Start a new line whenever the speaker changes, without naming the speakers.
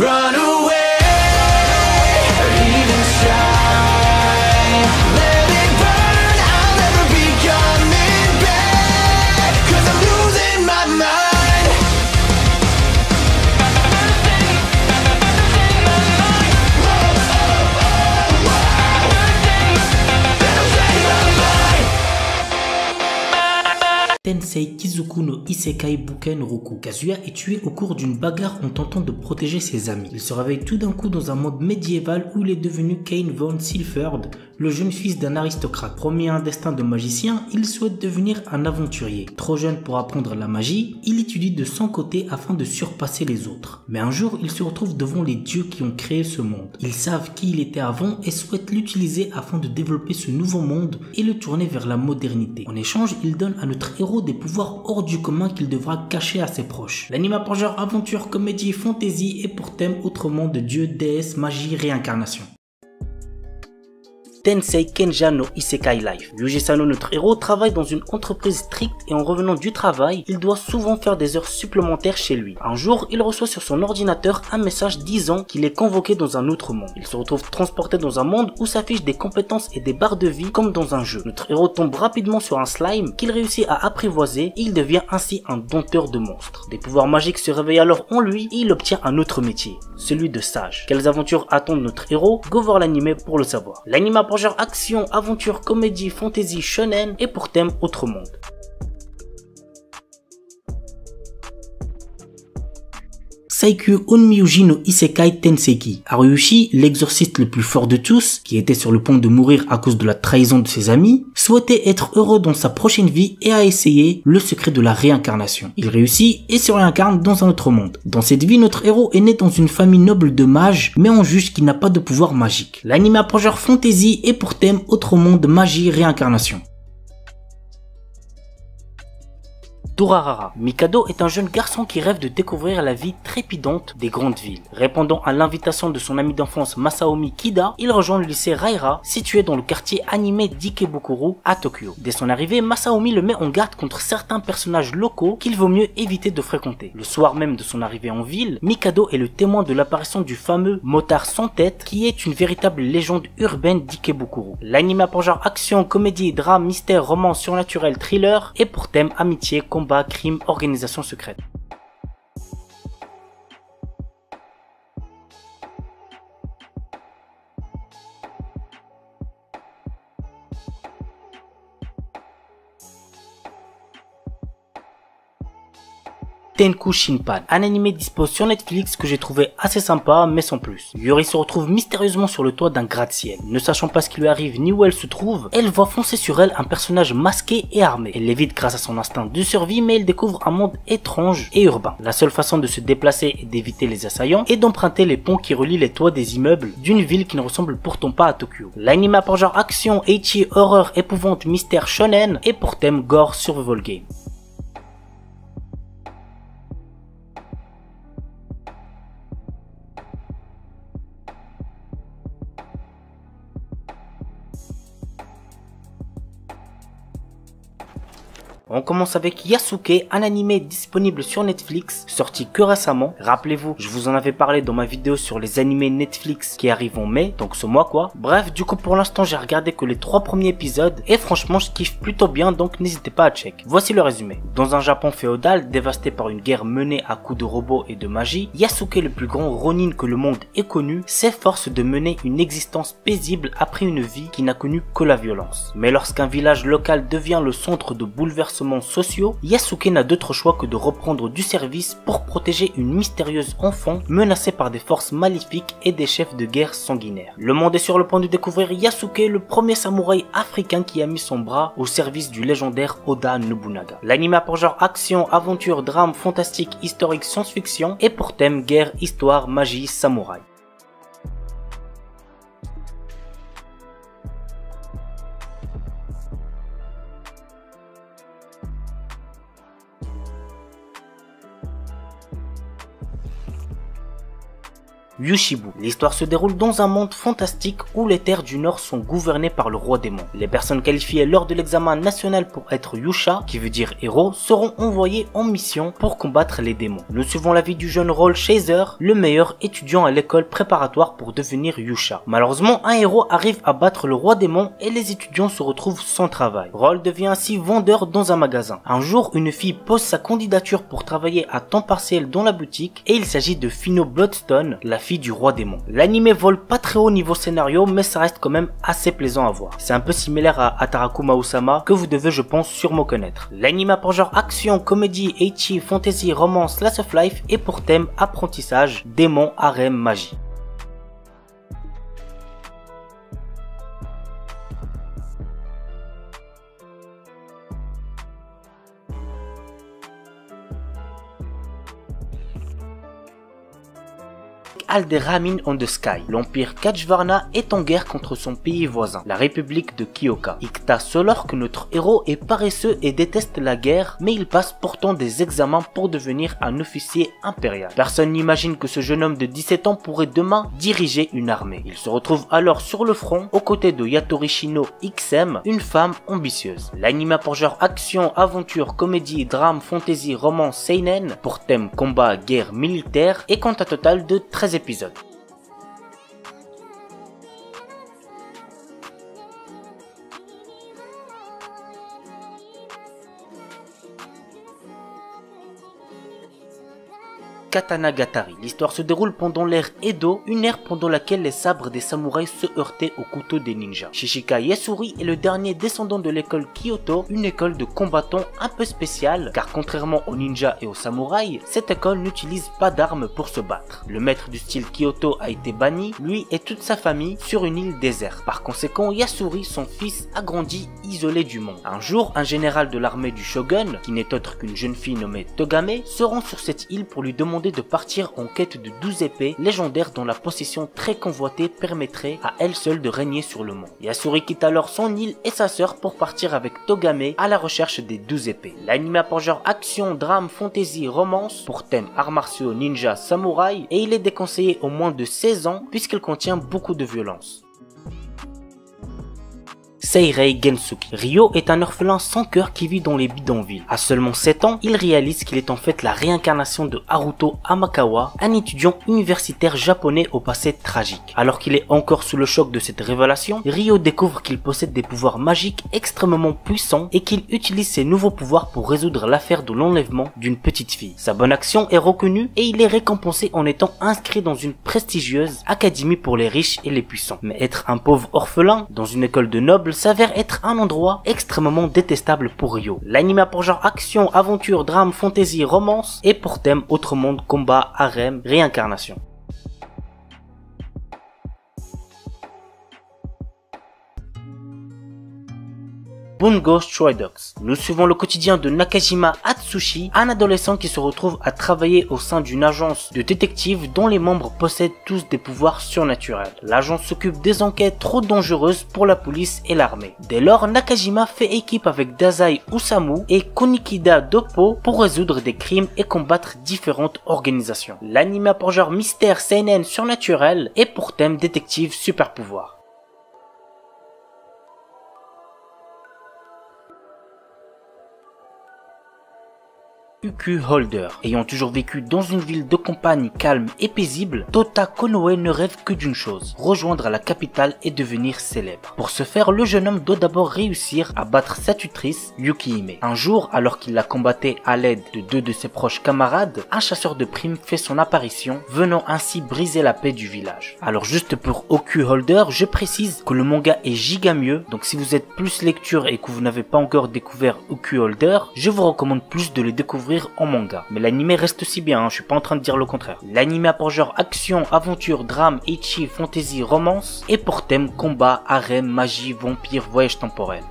Run away, even shine. Let it burn, I'll never be coming back. 'Cause I'm losing my mind.
Tensei Kizuku no Isekai Buken Roku. Kazuya est tué au cours d'une bagarre en tentant de protéger ses amis. Il se réveille tout d'un coup dans un monde médiéval où il est devenu Kane von Silford, le jeune fils d'un aristocrate. Promis à un destin de magicien, il souhaite devenir un aventurier. Trop jeune pour apprendre la magie, il étudie de son côté afin de surpasser les autres. Mais un jour, il se retrouve devant les dieux qui ont créé ce monde. Ils savent qui il était avant et souhaitent l'utiliser afin de développer ce nouveau monde et le tourner vers la modernité. En échange, il donne à notre héros des pouvoirs hors du commun qu'il devra cacher à ses proches. L'anime pour genre aventure, comédie, fantasy et pour thème autrement de dieu, déesse, magie, réincarnation. Tensei Kenja no Isekai Life. Yuji Sano, notre héros, travaille dans une entreprise stricte et en revenant du travail, il doit souvent faire des heures supplémentaires chez lui. Un jour, il reçoit sur son ordinateur un message disant qu'il est convoqué dans un autre monde. Il se retrouve transporté dans un monde où s'affichent des compétences et des barres de vie comme dans un jeu. Notre héros tombe rapidement sur un slime qu'il réussit à apprivoiser et il devient ainsi un dompteur de monstres. Des pouvoirs magiques se réveillent alors en lui et il obtient un autre métier, celui de sage. Quelles aventures attendent notre héros? Go voir l'anime pour le savoir. L'anime pour genre action, aventure, comédie, fantasy, shonen et pour thème autre monde. Saikyu Onmyuji no Isekai Tenseki. Haruyushi, l'exorciste le plus fort de tous, qui était sur le point de mourir à cause de la trahison de ses amis, souhaitait être heureux dans sa prochaine vie et a essayé le secret de la réincarnation. Il réussit et se réincarne dans un autre monde. Dans cette vie, notre héros est né dans une famille noble de mages, mais on juge qu'il n'a pas de pouvoir magique. L'anime a pour genre fantasy et pour thème autre monde, magie, réincarnation. Durarara. Mikado est un jeune garçon qui rêve de découvrir la vie trépidante des grandes villes. Répondant à l'invitation de son ami d'enfance Masaomi Kida, il rejoint le lycée Raira, situé dans le quartier animé d'Ikebukuro à Tokyo. Dès son arrivée, Masaomi le met en garde contre certains personnages locaux qu'il vaut mieux éviter de fréquenter. Le soir même de son arrivée en ville, Mikado est le témoin de l'apparition du fameux motard sans tête, qui est une véritable légende urbaine d'Ikebukuro. L'anime a pour genre action, comédie, drame, mystère, roman, surnaturel, thriller et pour thème amitié, combat, crime, organisation secrète. Tenku Shinpan, un animé dispo sur Netflix que j'ai trouvé assez sympa mais sans plus. Yuri se retrouve mystérieusement sur le toit d'un gratte-ciel. Ne sachant pas ce qui lui arrive ni où elle se trouve, elle voit foncer sur elle un personnage masqué et armé. Elle l'évite grâce à son instinct de survie mais elle découvre un monde étrange et urbain. La seule façon de se déplacer et d'éviter les assaillants est d'emprunter les ponts qui relient les toits des immeubles d'une ville qui ne ressemble pourtant pas à Tokyo. L'anime a pour genre action, ecchi, horreur, épouvante, mystère, shonen et pour thème gore, survival game. On commence avec Yasuke, un animé disponible sur Netflix, sorti que récemment. Rappelez-vous, je vous en avais parlé dans ma vidéo sur les animés Netflix qui arrivent en mai, donc ce mois quoi. Bref, du coup pour l'instant j'ai regardé que les 3 premiers épisodes et franchement je kiffe plutôt bien, donc n'hésitez pas à check. Voici le résumé. Dans un Japon féodal dévasté par une guerre menée à coups de robots et de magie, Yasuke, le plus grand ronin que le monde ait connu, s'efforce de mener une existence paisible après une vie qui n'a connu que la violence. Mais lorsqu'un village local devient le centre de bouleversements sociaux, Yasuke n'a d'autre choix que de reprendre du service pour protéger une mystérieuse enfant menacée par des forces maléfiques et des chefs de guerre sanguinaires. Le monde est sur le point de découvrir Yasuke, le premier samouraï africain qui a mis son bras au service du légendaire Oda Nobunaga. L'anime a pour genre action, aventure, drame, fantastique, historique, science-fiction et pour thème guerre, histoire, magie, samouraï. Yushibu. L'histoire se déroule dans un monde fantastique où les terres du Nord sont gouvernées par le roi démon. Les personnes qualifiées lors de l'examen national pour être Yusha, qui veut dire héros, seront envoyées en mission pour combattre les démons. Nous suivons la vie du jeune Roll Chaser, le meilleur étudiant à l'école préparatoire pour devenir Yusha. Malheureusement, un héros arrive à battre le roi démon et les étudiants se retrouvent sans travail. Roll devient ainsi vendeur dans un magasin. Un jour, une fille pose sa candidature pour travailler à temps partiel dans la boutique et il s'agit de Fino Bloodstone, la fille du roi démon. L'anime vole pas très haut niveau scénario, mais ça reste quand même assez plaisant à voir. C'est un peu similaire à Atarakuma Usama, que vous devez je pense sûrement connaître. L'anime a pour genre action, comédie, ecchi, fantasy, romance, slice of life et pour thème apprentissage, démon, harem, magie. Alderamin on the Sky. L'empire Kachvarna est en guerre contre son pays voisin, la république de Kyoka. Ikta Solor que notre héros est paresseux et déteste la guerre, mais il passe pourtant des examens pour devenir un officier impérial. Personne n'imagine que ce jeune homme de 17 ans pourrait demain diriger une armée. Il se retrouve alors sur le front, aux côtés de Yatorishino XM, une femme ambitieuse. L'anime a pour genre action, aventure, comédie, drame, fantasy, romance, seinen, pour thème combat, guerre, militaire, et compte un total de 13 épisodes. Katanagatari. L'histoire se déroule pendant l'ère Edo, une ère pendant laquelle les sabres des samouraïs se heurtaient aux couteaux des ninjas. Shishika Yasuri est le dernier descendant de l'école Kyoto, une école de combattants un peu spéciale, car contrairement aux ninjas et aux samouraïs, cette école n'utilise pas d'armes pour se battre. Le maître du style Kyoto a été banni, lui et toute sa famille, sur une île déserte. Par conséquent, Yasuri, son fils, a grandi isolé du monde. Un jour, un général de l'armée du shogun, qui n'est autre qu'une jeune fille nommée Togame, se rend sur cette île pour lui demander de partir en quête de 12 épées légendaires dont la possession très convoitée permettrait à elle seule de régner sur le monde. Yasuri quitte alors son île et sa sœur pour partir avec Togame à la recherche des 12 épées. L'anime a pour genre action, drame, fantasy, romance, pour thème arts martiaux, ninja, samouraï, et il est déconseillé aux moins de 16 ans puisqu'il contient beaucoup de violence. Seirei Gensuki. Ryo est un orphelin sans cœur qui vit dans les bidonvilles. À seulement 7 ans, il réalise qu'il est en fait la réincarnation de Haruto Amakawa, un étudiant universitaire japonais au passé tragique. Alors qu'il est encore sous le choc de cette révélation, Ryo découvre qu'il possède des pouvoirs magiques extrêmement puissants et qu'il utilise ses nouveaux pouvoirs pour résoudre l'affaire de l'enlèvement d'une petite fille. Sa bonne action est reconnue et il est récompensé en étant inscrit dans une prestigieuse académie pour les riches et les puissants. Mais être un pauvre orphelin dans une école de nobles s'avère être un endroit extrêmement détestable pour Ryo. L'anime a pour genre action, aventure, drame, fantasy, romance et pour thème autre monde, combat, harem, réincarnation. Bungo Stray Dogs. Nous suivons le quotidien de Nakajima Atsushi, un adolescent qui se retrouve à travailler au sein d'une agence de détectives dont les membres possèdent tous des pouvoirs surnaturels. L'agence s'occupe des enquêtes trop dangereuses pour la police et l'armée. Dès lors, Nakajima fait équipe avec Dazai Osamu et Konikida Doppo pour résoudre des crimes et combattre différentes organisations. L'anime a pour genre mystère seinen surnaturel et pour thème détective super pouvoir. Uku Holder. Ayant toujours vécu dans une ville de campagne calme et paisible, Tota Konoe ne rêve que d'une chose, rejoindre la capitale et devenir célèbre. Pour ce faire, le jeune homme doit d'abord réussir à battre sa tutrice, Yukihime. Un jour, alors qu'il la combattait à l'aide de deux de ses proches camarades, un chasseur de primes fait son apparition, venant ainsi briser la paix du village. Alors juste pour Uku Holder, je précise que le manga est giga mieux, donc si vous êtes plus lecture et que vous n'avez pas encore découvert Uku Holder, je vous recommande plus de le découvrir en manga. Mais l'anime reste aussi bien, je suis pas en train de dire le contraire. L'anime a pour genre action, aventure, drame, ecchi, fantasy, romance et pour thème combat, harem, magie, vampire, voyage temporel.